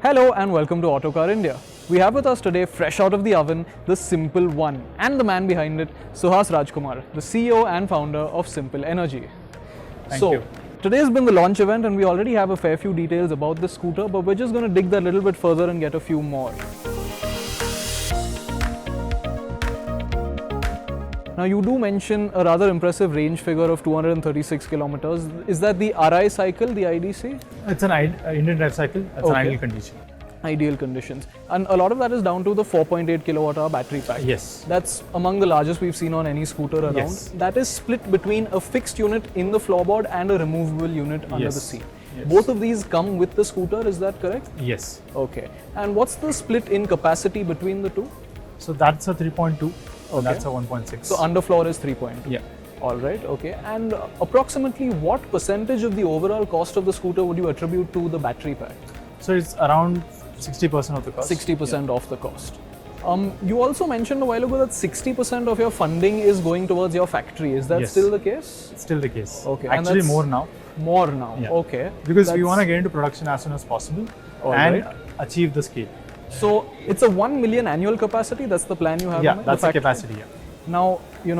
Hello and welcome to Autocar India. We have with us today, fresh out of the oven, the Simple One and the man behind it, Suhas Rajkumar, the CEO and founder of Simple Energy. Thank you. Today has been the launch event and we already have a fair few details about the scooter, but we're just going to dig that a little bit further and get a few more. Now you do mention a rather impressive range figure of 236 kilometers. Is that the RI cycle, the IDC? It's an Indian drive cycle. It's an ideal condition. Ideal conditions. And a lot of that is down to the 4.8 kilowatt hour battery pack. Yes. That's among the largest we've seen on any scooter around. Yes. That is split between a fixed unit in the floorboard and a removable unit under the seat. Yes. Both of these come with the scooter, is that correct? Yes. Okay. And what's the split in capacity between the two? So that's a 3.2. Okay. That's a 1.6. So underfloor is 3.2. Yeah. All right, okay. And approximately what percentage of the overall cost of the scooter would you attribute to the battery pack? So it's around 60% of the cost. 60% off the cost. You also mentioned a while ago that 60% of your funding is going towards your factory. Is that Yes. still the case? It's still the case. Okay, and Actually, that's- more now. More now, Yeah. okay. Because we That's- want to get into production as soon as possible All and right. achieve the scale. So it's a 1 million annual capacity. That's the plan you have. Yeah, in mind, that's the factory? capacity. Yeah. Now,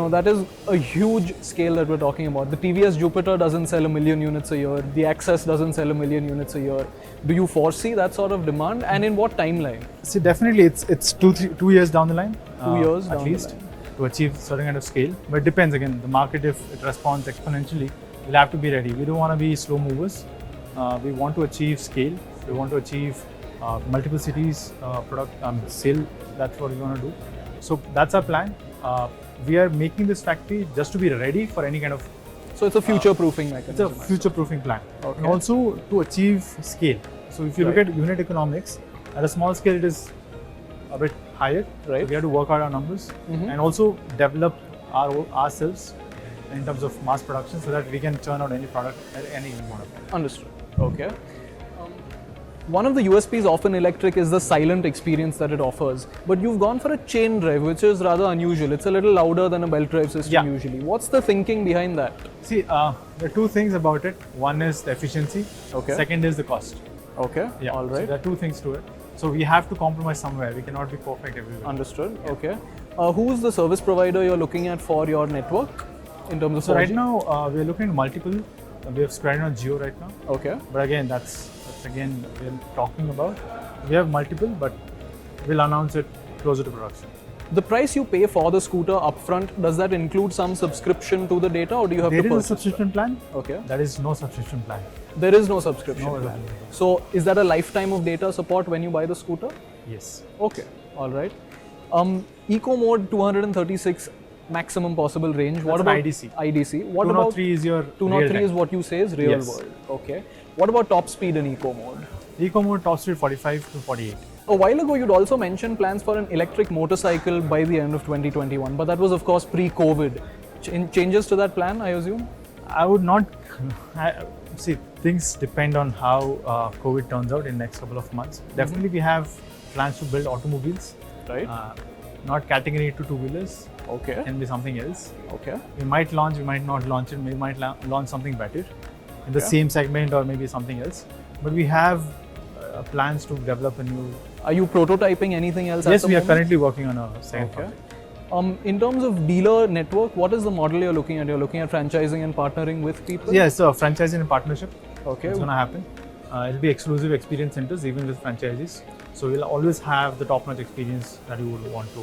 that is a huge scale that we're talking about. The TVS Jupiter doesn't sell 1 million units a year. The Access doesn't sell 1 million units a year. Do you foresee that sort of demand, and in what timeline? See, definitely it's 2 years down the line. 2 years at down the least line. to achieve certain kind of scale. But it depends again. The market, if it responds exponentially, we'll have to be ready. We don't want to be slow movers. We want to achieve scale. We want to achieve multiple cities sale. That's what we want to do. So that's our plan. We are making this factory just to be ready for any kind of. So it's a future-proofing It's a mechanism. future-proofing plan, Okay. and also to achieve scale. So if you look Right. at unit economics, at a small scale it is a bit higher. Right. So we have to work out our numbers and also develop ourselves in terms of mass production so that we can churn out any product at any moment. Understood. Okay. One of the USPs of an electric is the silent experience that it offers. But you've gone for a chain drive, which is rather unusual. It's a little louder than a belt drive system Yeah. usually. What's the thinking behind that? See, there are two things about it. One is the efficiency. Okay. Second is the cost. Okay. Yeah. All So right. there are two things to it. So we have to compromise somewhere. We cannot be perfect everywhere. Understood. Okay. Who's the service provider you're looking at for your network in terms of So right 4G? now we are looking at multiple. We have spread on Jio right now. Okay. But again, that's again we're talking about. We have multiple, but we'll announce it closer to production. The price you pay for the scooter upfront, does that include some subscription to the data, or do you have There to is a purchase? subscription plan. Okay. There is no subscription plan. There is no subscription No plan. plan. So is that a lifetime of data support when you buy the scooter? Yes. Okay, all right. Eco mode 236 maximum possible range. What That's an about IDC. IDC? What about 203 is your 203 real is time. what you say is real Yes. world. Okay. What about top speed in eco mode? Eco mode top speed 45 to 48. A while ago, you'd also mentioned plans for an electric motorcycle by the end of 2021, but that was, of course, pre-COVID. Changes to that plan, I assume? I would not see. Things depend on how COVID turns out in next couple of months. Definitely, we have plans to build automobiles. Right. Not category to two-wheelers. Okay. Can be something else. Okay. We might launch, we might not launch it, we might launch something better in the Okay. same segment or maybe something else. But we have plans to develop a new. Are you prototyping anything else? Yes, at the we are moment? currently working on a second Okay. project. In terms of dealer network, what is the model you're looking at? You're looking at franchising and partnering with people? Yeah, so franchising and partnership. Okay. It's going to happen. It'll be exclusive experience centers even with franchises. So we'll always have the top-notch experience that you would want to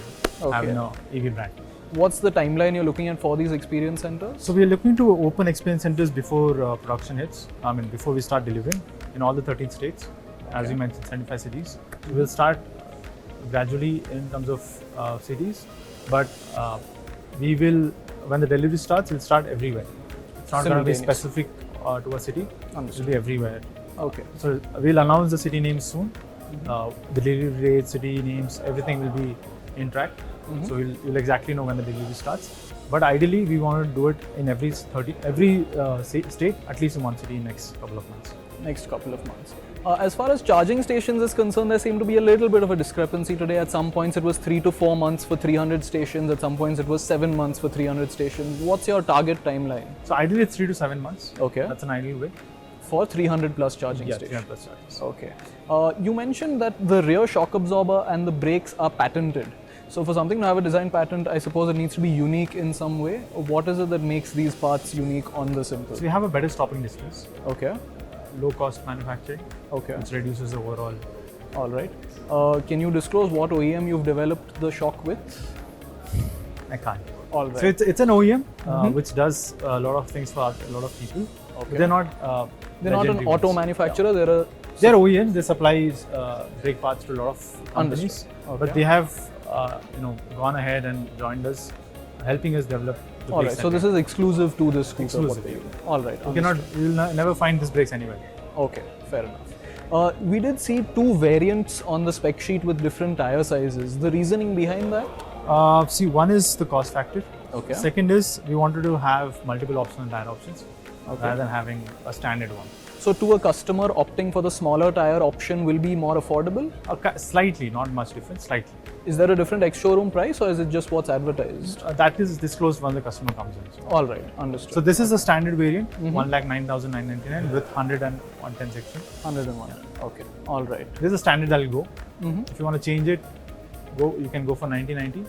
have Okay. in a EV brand. What's the timeline you're looking at for these experience centers? So we are looking to open experience centers before production hits. I mean, before we start delivering in all the 13 states, as Okay. you mentioned, 75 cities. So we'll start gradually in terms of cities, but we will, when the delivery starts, we'll start everywhere. It's not going to be Simultaneous. specific to a city. Understood. It'll be everywhere. Okay. So we'll announce the city names soon. The delivery rates, city names, everything will be in track. So you'll exactly know when the delivery starts. But ideally, we want to do it in every state, at least in one city in next couple of months. Next couple of months. As far as charging stations is concerned, there seemed to be a little bit of a discrepancy today. At some points, it was 3 to 4 months for 300 stations. At some points, it was 7 months for 300 stations. What's your target timeline? So ideally, it's 3 to 7 months. Okay. That's an ideal way. for 300 plus charging Yeah, stations. 300 plus charges. Okay. You mentioned that the rear shock absorber and the brakes are patented. So for something to have a design patent, I suppose it needs to be unique in some way. What is it that makes these parts unique on the Simple? So we have a better stopping distance, Okay. low cost manufacturing, Okay. which reduces the overall. All right. Can you disclose what OEM you've developed the shock with? I can't. All right. So it's an OEM which does a lot of things for a lot of people. Okay. They're not. They're not an legendary auto ones. manufacturer. They're a They're OEM. They supply brake parts to a lot of companies, Understood. Okay. but they have gone ahead and joined us, helping us develop the all brakes. right. So this is exclusive to this scooter. Exclusive, what they yeah. do. All right. you cannot. You'll never find these brakes anywhere. Okay, fair enough. We did see two variants on the spec sheet with different tire sizes. The reasoning behind that? See, one is the cost factor. Okay. Second is we wanted to have multiple optional tire options Okay. rather than having a standard one. So to a customer opting for the smaller tire option will be more affordable? Slightly, not much difference. Slightly. Is there a different ex-showroom price or is it just what's advertised? That is disclosed when the customer comes in. So, All right, understood. so this is the standard variant, 1,09,999 with 110 section. 101. Okay, all right. This is the standard that will go. If you want to change it, you can go for 9090.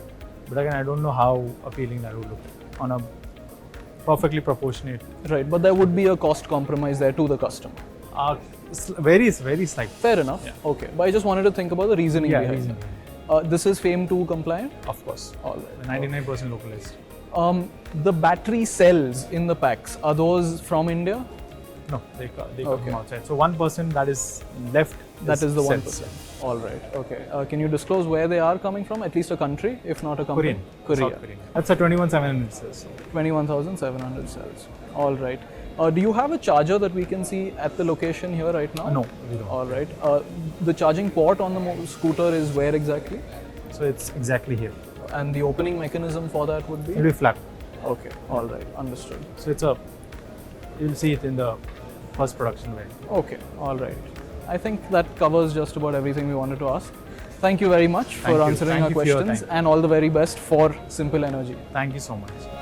But again, I don't know how appealing that would look on a perfectly proportionate. Right, but there would be a cost compromise there to the customer. Very slight. Fair enough. Yeah. Okay, but I just wanted to think about the reasoning Yeah, behind reason. it. This is FAME 2 compliant? Of course. All right. 99% localized. The battery cells in the packs, are those from India? No, they come Okay. from outside. So 1% that is left. That is the cells. 1%. All right. Okay. Can you disclose where they are coming from? At least a country, if not a company. Korean. Korea. South Korean. That's a 21,700 cells. 21,700 cells. All right. Do you have a charger that we can see at the location here right now? No, we don't. All right. The charging port on the scooter is where exactly? So it's exactly here. And the opening mechanism for that would be? It'll be flat. Okay. All right. Understood. So you'll see it in the first production variant. Okay. All right. I think that covers just about everything we wanted to ask. Thank you very much for Thank you. answering Thank our you for your questions time. and all the very best for Simple Energy. Thank you so much.